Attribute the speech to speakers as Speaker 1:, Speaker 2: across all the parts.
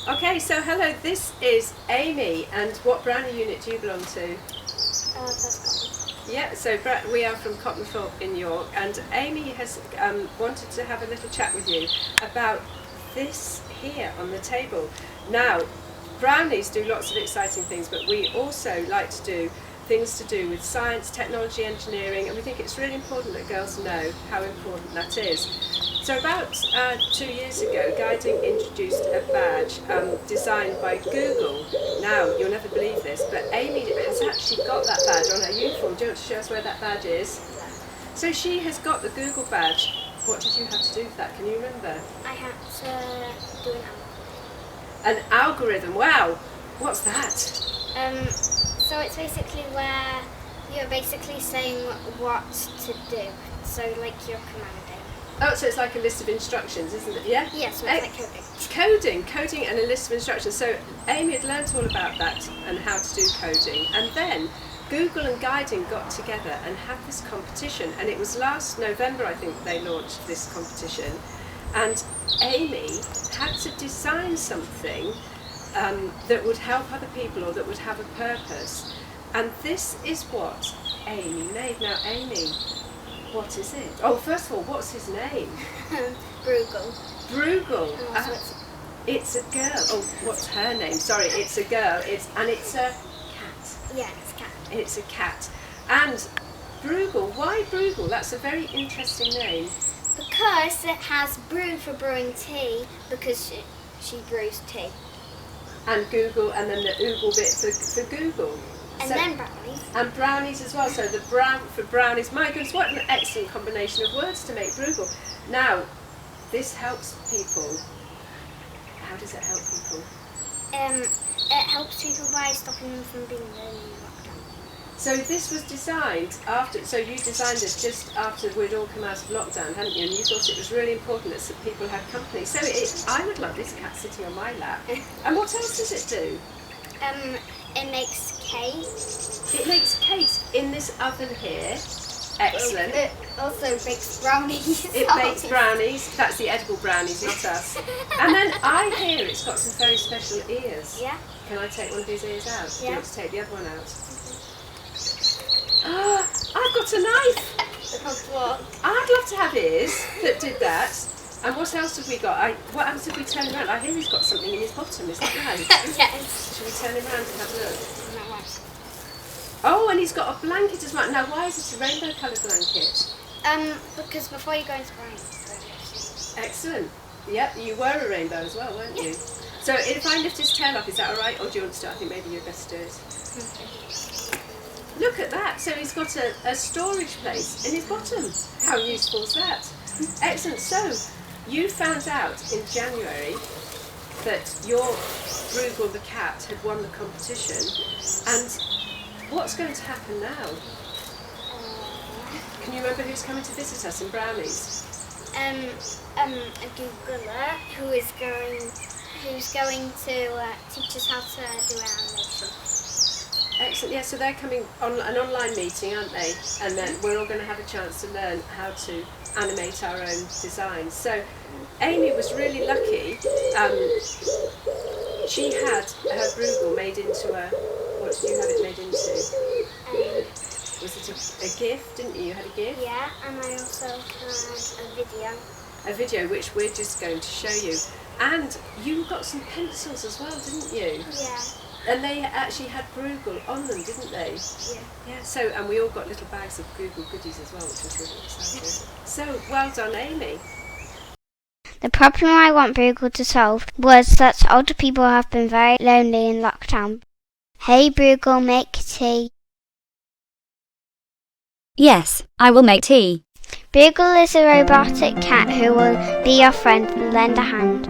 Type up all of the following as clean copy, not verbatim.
Speaker 1: Okay, so hello, this is Amy, and what brownie unit do you belong to?
Speaker 2: That's
Speaker 1: Yeah, so we are from Cottonthorpe in York, and Amy has wanted to have a little chat with you about this here on the table. Now, brownies do lots of exciting things, but we also like to do things to do with science, technology, engineering, and we think it's really important that girls know how important that is. So about 2 years ago, Guiding introduced a badge designed by Google. Now, you'll never believe this, but Amy has actually got that badge on her uniform. Do you want to show us where that badge is? So she has got the Google badge. What did you have to do with that? Can you remember?
Speaker 2: I had to do an
Speaker 1: An algorithm. Wow. What's that?
Speaker 2: So it's basically where you're basically saying what to do. So like you're commanding.
Speaker 1: Oh, so it's like a list of instructions, isn't it? Yeah?
Speaker 2: Yeah, so it's like coding.
Speaker 1: Coding and a list of instructions. So Amy had learnt all about that and how to do coding. And then Google and Guiding got together and had this competition. And it was last November, I think, they launched this competition. And Amy had to design something that would help other people or that would have a purpose. And this is what Amy made. Now, Amy, what is it? Oh, first of all, what's his name?
Speaker 2: Broogle.
Speaker 1: Broogle.
Speaker 2: So
Speaker 1: It's a girl. Oh, what's her name? Sorry, it's a girl. It's a cat.
Speaker 2: yeah, it's a cat.
Speaker 1: It's a cat. And Broogle, why Broogle? That's a very interesting name.
Speaker 2: Because it has brew for brewing tea, because she brews tea.
Speaker 1: And Google, and then the oogle bit for Google.
Speaker 2: And then brownies.
Speaker 1: And brownies as well. So the brown for brownies. My goodness, what an excellent combination of words to make Broogle. Now, this helps people. How does it help people?
Speaker 2: It helps people by stopping them from being lonely in lockdown.
Speaker 1: So this was designed after, so you designed this just after we'd all come out of lockdown, hadn't you? And you thought it was really important that some people had company. So I would love this cat sitting on my lap. And what else does it do?
Speaker 2: It makes cake.
Speaker 1: It makes cakes in this oven here. Excellent.
Speaker 2: It also bakes brownies.
Speaker 1: It bakes brownies. That's the edible brownies, not us. And then I hear it's got some very special ears.
Speaker 2: Yeah.
Speaker 1: Can I take one of these ears out? Do you
Speaker 2: Yeah.
Speaker 1: want to take the other one out? Ah, I've got a knife. I'd love to have ears that did that. And what else have we got? What else have we turned around? I hear he's got something in his bottom, is that right?
Speaker 2: Yes.
Speaker 1: Shall we turn him around and have a look? Oh, and he's got a blanket as well. Now, why is it a rainbow coloured blanket?
Speaker 2: Because before you go into brownies.
Speaker 1: Excellent. Yep, you were a rainbow as well, weren't you? So if I lift his tail up, is that all right? Or do you want to start? I think maybe you'd best do it. Look at that. So he's got a storage place in his bottom. How useful is that? Excellent. So you found out in January that your Broogle the cat had won the competition. And what's going to happen now? Can you remember who's coming to visit us in Brownies?
Speaker 2: A Googler who's going to teach us how to do animation.
Speaker 1: Excellent. Yeah, so they're coming on an online meeting, aren't they? And then we're all going to have a chance to learn how to animate our own designs. So Amy was really lucky. She had her Broogle made into a... What did you have it made into? Was it a gift, didn't you? You had a gift?
Speaker 2: Yeah, and I also had a video.
Speaker 1: A video which we're just going to show you. And you got some pencils as well, didn't you?
Speaker 2: Yeah.
Speaker 1: And they actually had Broogle on them, didn't they?
Speaker 2: Yeah.
Speaker 1: Yeah. So, and we all got little bags of Google goodies as well, which was really exciting. So, well done, Amy.
Speaker 3: The problem I want Broogle to solve was that older people have been very lonely in lockdown. Hey Broogle, make tea.
Speaker 4: Yes, I will make tea.
Speaker 3: Broogle is a robotic cat who will be your friend and lend a hand.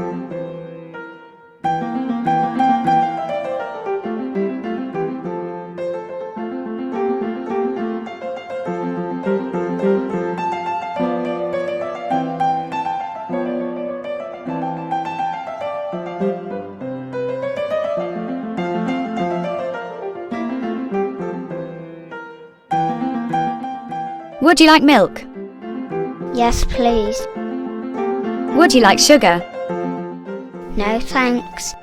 Speaker 4: Would you like milk?
Speaker 3: Yes, please.
Speaker 4: Would you like sugar?
Speaker 3: No, thanks.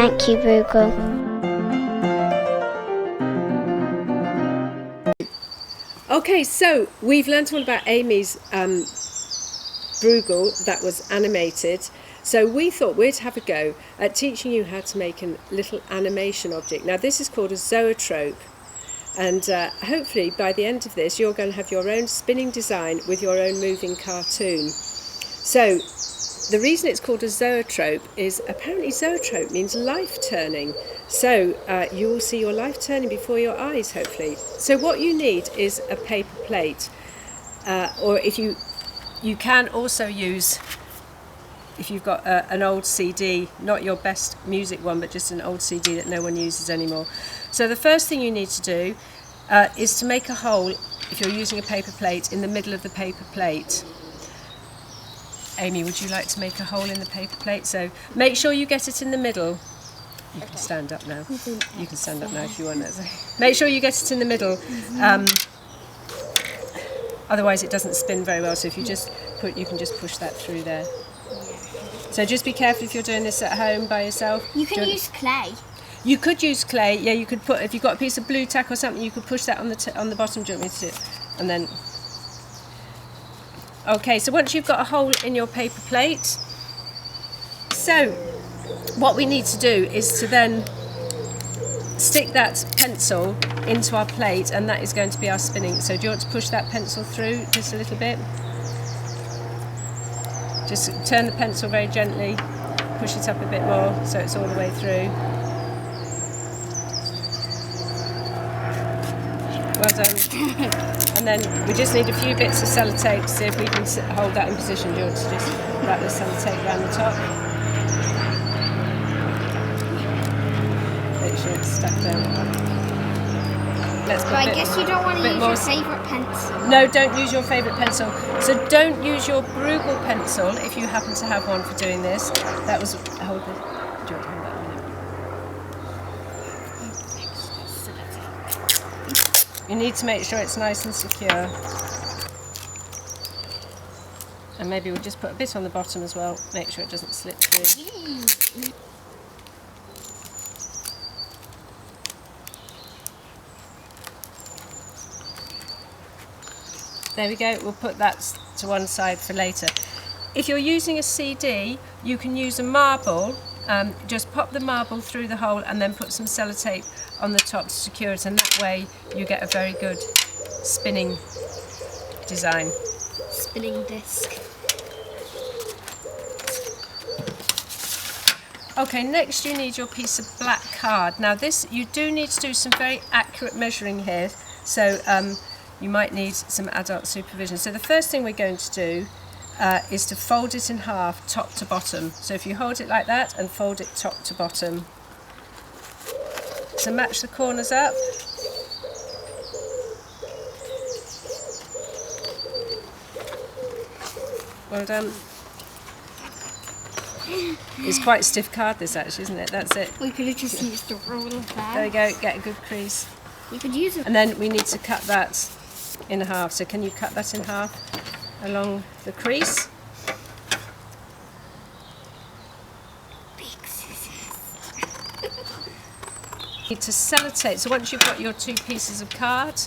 Speaker 3: Thank you, Broogle.
Speaker 1: Okay, so we've learnt all about Amy's Broogle that was animated. So we thought we'd have a go at teaching you how to make a little animation object. Now this is called a zoetrope, and hopefully by the end of this you're going to have your own spinning design with your own moving cartoon. So the reason it's called a zoetrope is apparently zoetrope means life turning. So you will see your life turning before your eyes, hopefully. So what you need is a paper plate, or if you can also use, if you've got an old CD, not your best music one, but just an old CD that no one uses anymore. So the first thing you need to do is to make a hole, if you're using a paper plate, in the middle of the paper plate. Amy, would you like to make a hole in the paper plate? So make sure you get it in the middle. You can stand up now. You can stand up now if you want. Make sure you get it in the middle. Otherwise it doesn't spin very well. So if you you can just push that through there. So just be careful if you're doing this at home by yourself.
Speaker 2: You can use clay.
Speaker 1: You could use clay. Yeah, you could put, if you've got a piece of blue tack or something, you could push that on the bottom. Do you want me to? And then. Okay, so once you've got a hole in your paper plate, so what we need to do is to then stick that pencil into our plate, and that is going to be our spinning. So do you want to push that pencil through just a little bit? Just turn the pencil very gently, push it up a bit more so it's all the way through. Well done. And then we just need a few bits of sellotape to see if we can hold that in position. Do you want to just wrap the sellotape around the top? Make sure it's stuck down. Let's put
Speaker 2: I guess you don't want to use your favourite pencil.
Speaker 1: No, don't use your favourite pencil. So don't use your Broogle pencil if you happen to have one for doing this. That was, hold the, do you want to hold that a minute? You need to make sure it's nice and secure. And maybe we'll just put a bit on the bottom as well, make sure it doesn't slip through. There we go, we'll put that to one side for later. If you're using a CD, you can use a marble. Just pop the marble through the hole and then put some sellotape on the top to secure it, and that way you get a very good spinning design.
Speaker 2: Spinning disc.
Speaker 1: Okay, next you need your piece of black card. Now this, you do need to do some very accurate measuring here, so you might need some adult supervision. So the first thing we're going to do is to fold it in half, top to bottom. So if you hold it like that and fold it top to bottom. So match the corners up. Well done. It's quite stiff card this actually, isn't it? That's it.
Speaker 2: We could have just used the ruler there.
Speaker 1: There you go, get a good crease.
Speaker 2: You could use it.
Speaker 1: And then we need to cut that in half. So can you cut that in half along the crease?
Speaker 2: Big scissors.
Speaker 1: You need to sellotape. So once you've got your two pieces of card,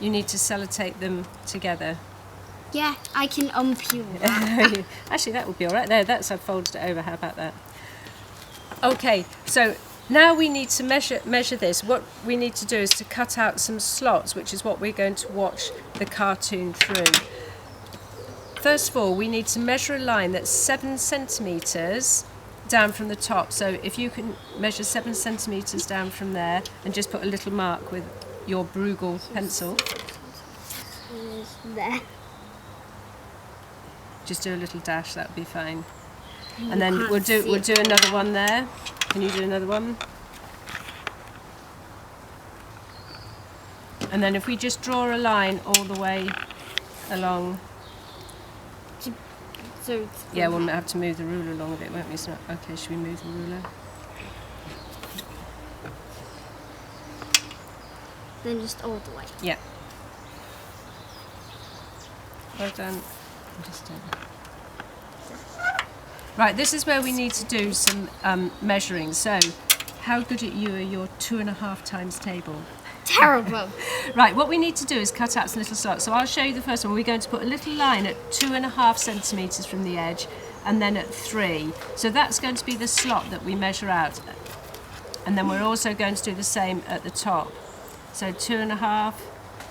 Speaker 1: you need to sellotape them together.
Speaker 2: Yeah, I can unpeel that.
Speaker 1: Actually, that would be all right. There, that's, I've folded it over. How about that? Okay, so now we need to measure this. What we need to do is to cut out some slots, which is what we're going to watch the cartoon through. First of all, we need to measure a line that's 7 centimetres down from the top. So if you can measure 7 centimetres down from there and just put a little mark with your Broogle pencil.
Speaker 2: There.
Speaker 1: Just do a little dash, that would be fine. And then we'll do another one there. Can you do another one? And then if we just draw a line all the way along.
Speaker 2: So
Speaker 1: yeah, we'll have to move the ruler along a bit, won't we? It's not, okay, should we move the ruler?
Speaker 2: Then just all the way.
Speaker 1: Yeah. Well done. Just Right, this is where we need to do some measuring. So, how good at you are your 2.5 times table?
Speaker 2: Terrible.
Speaker 1: Right, what we need to do is cut out some little slots. So I'll show you the first one. We're going to put a little line at 2.5 centimetres from the edge, and then at 3. So that's going to be the slot that we measure out. And then we're also going to do the same at the top. So 2.5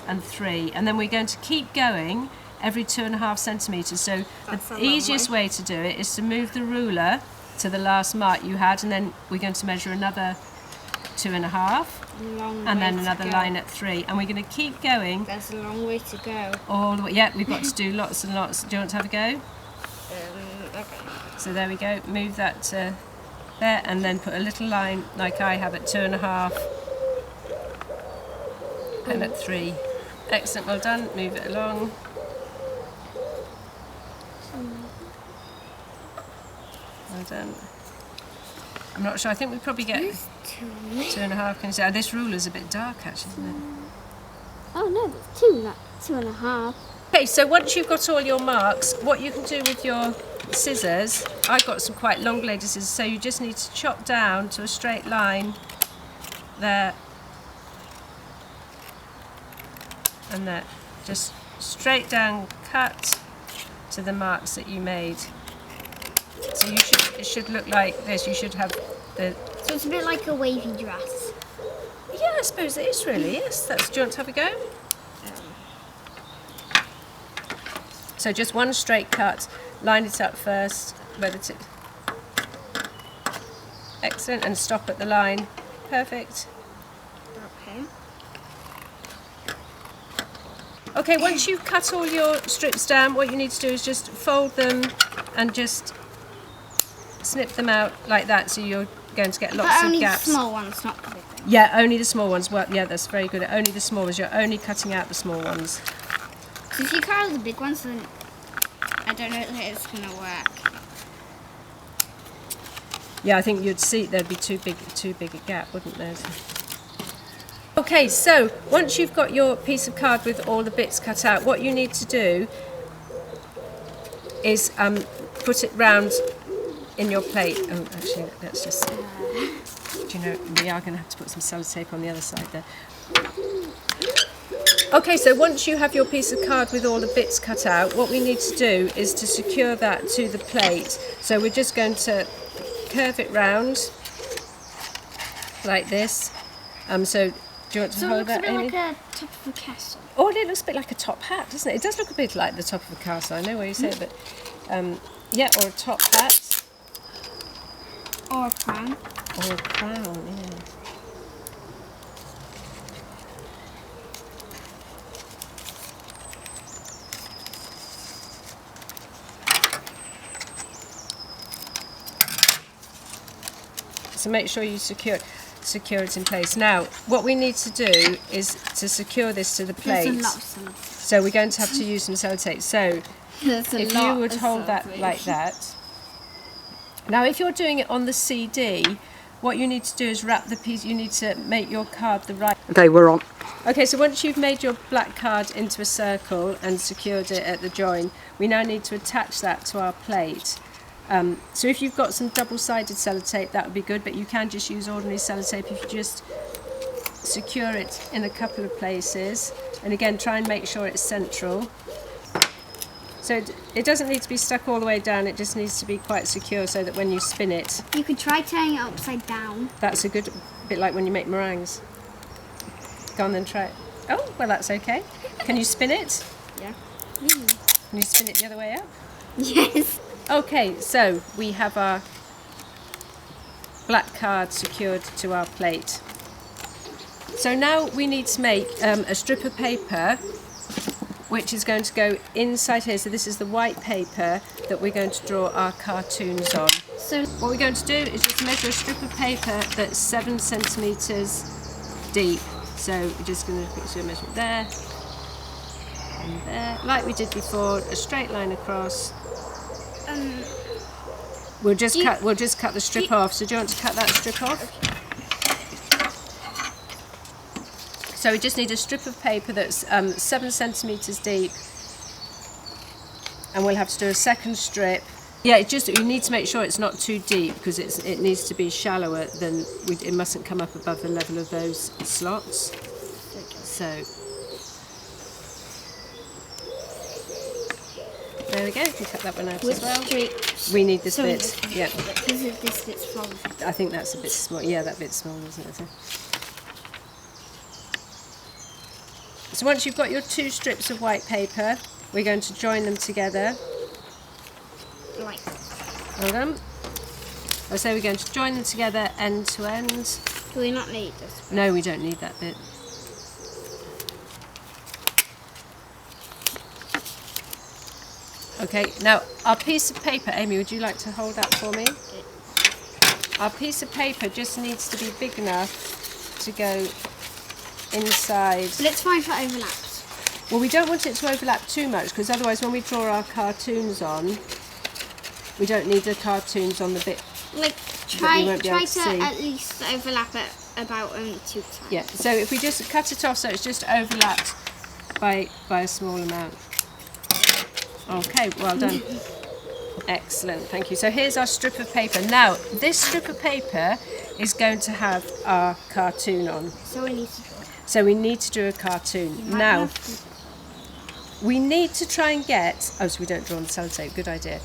Speaker 1: and 3. And then we're going to keep going every 2.5 centimetres. So the easiest way to do it is to move the ruler to the last mark you had, and then we're going to measure another 2.5. And then another line at 3, and we're going to keep going.
Speaker 2: That's a long way to go.
Speaker 1: All the way. Yeah, we've got to do lots and lots. Do you want to have a go?
Speaker 2: Okay.
Speaker 1: So there we go. Move that to there, and then put a little line like I have at 2.5, and at 3. Excellent. Well done. Move it along. Well done. I'm not sure. I think we probably get 2.5. Can you see? This ruler's a bit dark, actually, isn't it?
Speaker 3: Oh no, that's 2, not 2.5.
Speaker 1: Okay, so once you've got all your marks, what you can do with your scissors, I've got some quite long bladed scissors, so you just need to chop down to a straight line there and there. Just straight down cut to the marks that you made. So it should look like this. You should have the...
Speaker 2: So it's a bit like a wavy dress.
Speaker 1: Yeah, I suppose it is really, yes. Do you want to have a go? So just one straight cut, line it up first, where the tip. Excellent, and stop at the line. Perfect.
Speaker 2: Okay.
Speaker 1: Okay, once you've cut all your strips down, what you need to do is just fold them and just snip them out like that, so you're going to get lots
Speaker 2: But
Speaker 1: of
Speaker 2: only
Speaker 1: gaps.
Speaker 2: the small ones, not the big ones.
Speaker 1: Yeah, only the small ones. Well, yeah, that's very good. Only the small ones. You're only cutting out the small ones.
Speaker 2: So if you cut out the big ones, then I don't know if it's going to work.
Speaker 1: Yeah, I think you'd see there'd be too big a gap, wouldn't there? Okay, so once you've got your piece of card with all the bits cut out, what you need to do is put it round in your plate. Oh, actually, let's just... Do you know, we are going to have to put some sellotape on the other side there. Okay, so once you have your piece of card with all the bits cut out, what we need to do is to secure that to the plate. So we're just going to curve it round like this. So do you want to hold that, Amy?
Speaker 2: So it looks a bit like a top of a castle.
Speaker 1: Oh, it looks a bit like a top hat, doesn't it? It does look a bit like the top of a castle. I know where you say it, but yeah, or a top hat.
Speaker 2: Or a crown.
Speaker 1: Or a crown, yeah. So make sure you secure it in place. Now, what we need to do is to secure this to the plate.
Speaker 2: There's a lot of sellotape.
Speaker 1: So we're going to have to use some sellotape. So if you would hold that like that. Now, if you're doing it on the CD, what you need to do is wrap the piece. You need to make your card the right.
Speaker 5: Okay, we're on.
Speaker 1: Okay, so once you've made your black card into a circle and secured it at the join, we now need to attach that to our plate. So if you've got some double-sided sellotape, that would be good, but you can just use ordinary sellotape if you just secure it in a couple of places. And again, try and make sure it's central. So it doesn't need to be stuck all the way down, it just needs to be quite secure so that when you spin it...
Speaker 2: You could try turning it upside down.
Speaker 1: That's a good bit like when you make meringues. Go on then, try it. Oh, well that's okay. Can you spin it?
Speaker 2: Yeah.
Speaker 1: Can you spin it the other way up?
Speaker 2: Yes.
Speaker 1: Okay, so we have our black card secured to our plate. So now we need to make a strip of paper which is going to go inside here. So this is the white paper that we're going to draw our cartoons on.
Speaker 2: So
Speaker 1: what we're going to do is just measure a strip of paper that's 7 centimetres deep. So we're just going to put a measurement there and there, like we did before, a straight line across. We'll just cut the strip off. So do you want to cut that strip off? Okay. So we just need a strip of paper that's 7 centimetres deep, and we'll have to do a second strip Yeah, you need to make sure it's not too deep because it needs to be shallower than it mustn't come up above the level of those slots. So there we go. You can cut that one out as well. We need this bit. Yeah.
Speaker 2: This bit's small.
Speaker 1: I think that's a bit small. Yeah, that bit's small, isn't it? So once you've got your 2 strips of white paper, we're going to join them together.
Speaker 2: Like.
Speaker 1: Hold on. I say we're going to join them together end to end.
Speaker 2: Do we not need this bit?
Speaker 1: No, we don't need that bit. Okay, now our piece of paper, Amy, would you like to hold that for me? Our piece of paper just needs to be big enough to go inside.
Speaker 2: But it's fine for overlaps.
Speaker 1: Well, we don't want it to overlap too much because otherwise when we draw our cartoons on, we don't need the cartoons on the bit.
Speaker 2: Like, try to at least overlap it about 2 times.
Speaker 1: Yeah, so if we just cut it off so it's just overlapped by a small amount. Okay, well done. Excellent, thank you. So here's our strip of paper. Now, this strip of paper is going to have our cartoon on.
Speaker 2: So we need to draw.
Speaker 1: So we need to do a cartoon. Now, we need to try and get... Oh, so we don't draw on the sellotape, good idea.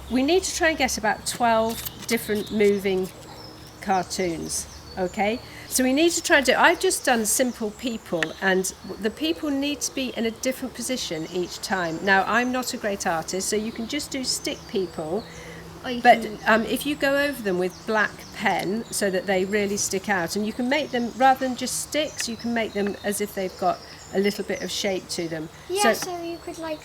Speaker 1: We need to try and get about 12 different moving cartoons, okay? So we need to try and do... I've just done simple people, and the people need to be in a different position each time. Now, I'm not a great artist, so you can just do stick people, but if you go over them with black pen so that they really stick out, and you can make them, rather than just sticks, you can make them as if they've got a little bit of shape to them.
Speaker 2: Yeah, so you could like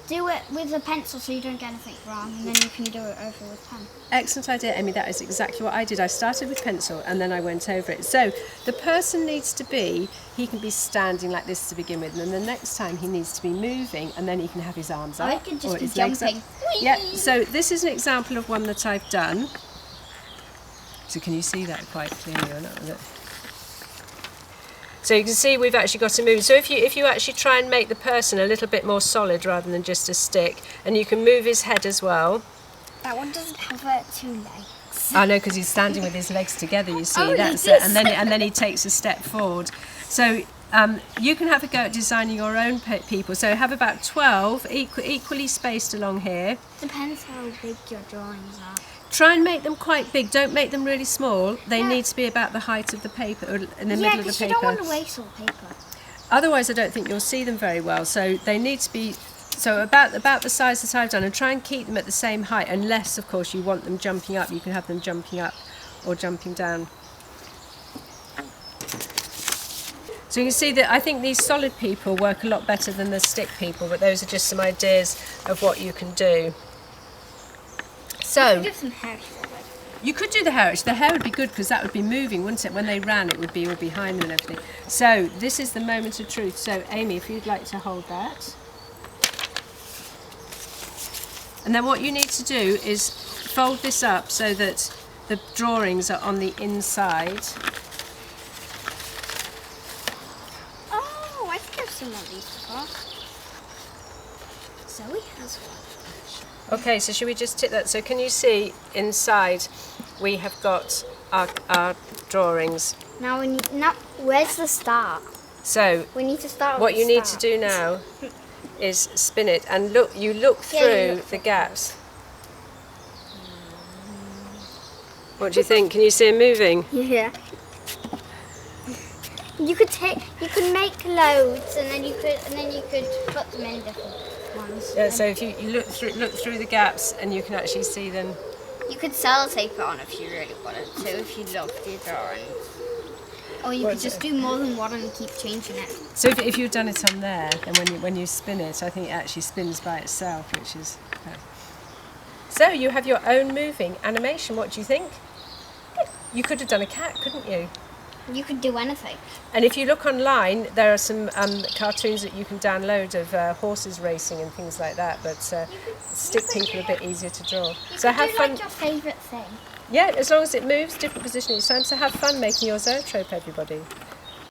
Speaker 2: do it with a pencil so you don't get anything wrong, and then you can do it over with pen.
Speaker 1: Excellent idea, Amy. That is exactly what I did. I started with pencil and then I went over it. So the person needs to be, he can be standing like this to begin with, and then the next time he needs to be moving, and then he can have his arms up.
Speaker 2: I could just
Speaker 1: or
Speaker 2: be
Speaker 1: his legs up.
Speaker 2: jumping.
Speaker 1: Yeah, so this is an example of one that I've done. So can you see that quite clearly or not? So you can see we've actually got to move. So if you actually try and make the person a little bit more solid rather than just a stick, and you can move his head as well.
Speaker 2: That one doesn't have 2 legs.
Speaker 1: I know, because he's standing with his legs together, you see.
Speaker 2: Oh,
Speaker 1: That's
Speaker 2: like
Speaker 1: it. And then he takes a step forward. So you can have a go at designing your own people. So have about 12 equally spaced along here.
Speaker 2: Depends how big your drawings are.
Speaker 1: Try and make them quite big. Don't make them really small. They need to be about the height of the paper, or in the middle of the paper.
Speaker 2: Yeah, because you don't want to waste all paper.
Speaker 1: Otherwise, I don't think you'll see them very well. So they need to be about the size that I've done, and try and keep them at the same height. Unless, of course, you want them jumping up. You can have them jumping up or jumping down. So you can see that I think these solid people work a lot better than the stick people. But those are just some ideas of what you can do. So,
Speaker 2: do some hair.
Speaker 1: You could do the hair. Actually, the hair would be good because that would be moving, wouldn't it? When they ran, it would be all behind them and everything. So this is the moment of truth. So Amy, if you'd like to hold that. And then what you need to do is fold this up so that the drawings are on the inside.
Speaker 2: Oh, I think I've seen one of these before. Zoe has one.
Speaker 1: Okay, so should we just tip that? So can you see inside we have got our drawings.
Speaker 2: Now where's the start?
Speaker 1: So
Speaker 2: We need to start
Speaker 1: what
Speaker 2: with
Speaker 1: you
Speaker 2: the
Speaker 1: need to
Speaker 2: start.
Speaker 1: do now is spin it and look through the gaps. What do you think? Can you see him moving?
Speaker 2: Yeah. You could make loads, and then you could put them in different ones.
Speaker 1: Yeah, so if you look through the gaps and you can actually see them.
Speaker 2: You could sellotape it on if you really wanted to, if you loved your drawings. Or you could just do more than one and keep changing it.
Speaker 1: So if you've done it on there, then when you spin it, I think it actually spins by itself, which is perfect. So you have your own moving animation. What do you think? You could have done a cat, couldn't you?
Speaker 2: You could do anything.
Speaker 1: And if you look online, there are some cartoons that you can download of horses racing and things like that. But stick people are a bit easier to draw. So have fun.
Speaker 2: Like your favourite thing.
Speaker 1: Yeah, as long as it moves, different position each time. So have fun making your zoetrope, everybody.